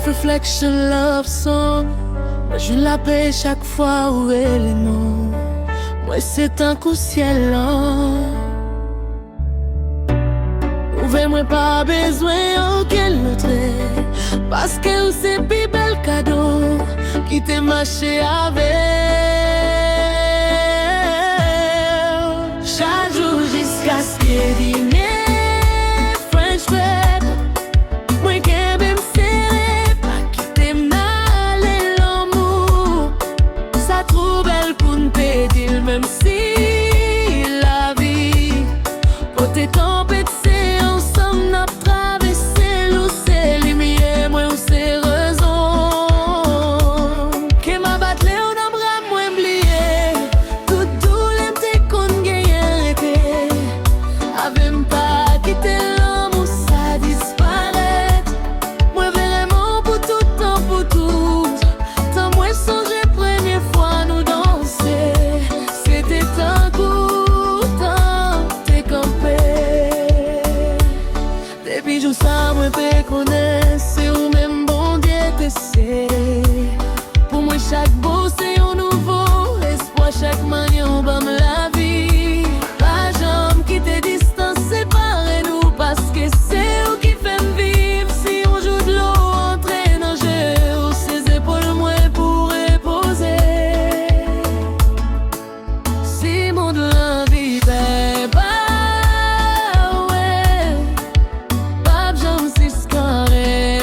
reflection, love song. Moi je l'appelle chaque fois où elle est non. Moi c'est un coup ciel là. Ouvrez-moi pas besoin auquel autre. Parce que c'est plus bel cadeau qui t'est marché avec. Chaque jour jusqu'à ce qu'il dîne. French bread. Moi qui aime serrer, pas qui t'aime aller l'amour. Ça trouve belle pour ne pas dire, même si la vie pour tes tempêtes c'est ensemble n'a traversé l'eau, c'est lumière, moi on s'est raison. Que ma batte on a bras moi oublié. Tout doux l'aime qu'on gagne arrêté. Avec pas quitter l'amour ça disparaît. Moi vraiment pour tout temps pour tout. Tant moi songé première fois nous danser. C'était un coup tant t'es campé. Depuis jour ça moi peut connaître. C'est où même bon Dieu t'es serré. Pour moi chaque beau c'est un nouveau espoir. Chaque manière on va me la vie. Pas jambe qui te distance séparé nous. Parce que c'est où qui fait me vivre. Si on joue de l'eau entraîne un jeu. Ses épaules moi pour reposer. Si mon de la vie ben bah ouais. Pas jambe si carré.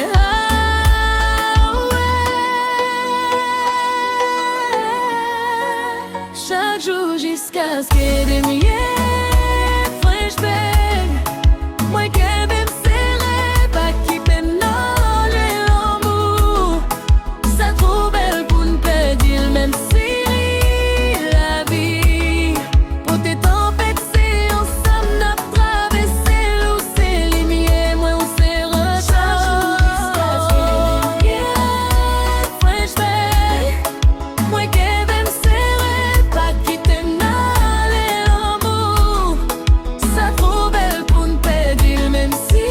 Chaque jour jusqu'à ce qu'il y ait des milliers. French bag. Moi qui aime me serrer, pas qui peine dans l'amour. Ça trop belle pour ne pas dire, même si la vie pour tes tempêtes c'est ensemble n'a traversé l'eau, c'est lumière, moi on s'est ressenti. French bag. Moi qui aime me serrer, pas qui t'aime dans l'amour. Ça trop belle pour ne pas dire, même si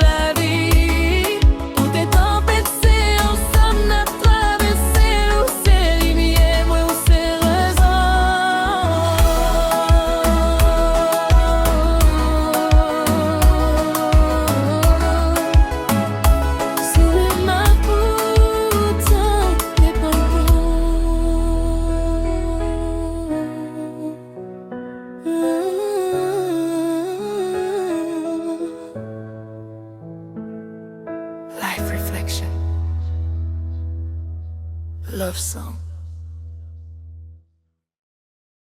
la vie pour tes tempêtes c'est ensemble n'a traversé l'eau, c'est lumière, moi on s'est raison. C'est ma poutre et Life reflection. Love song.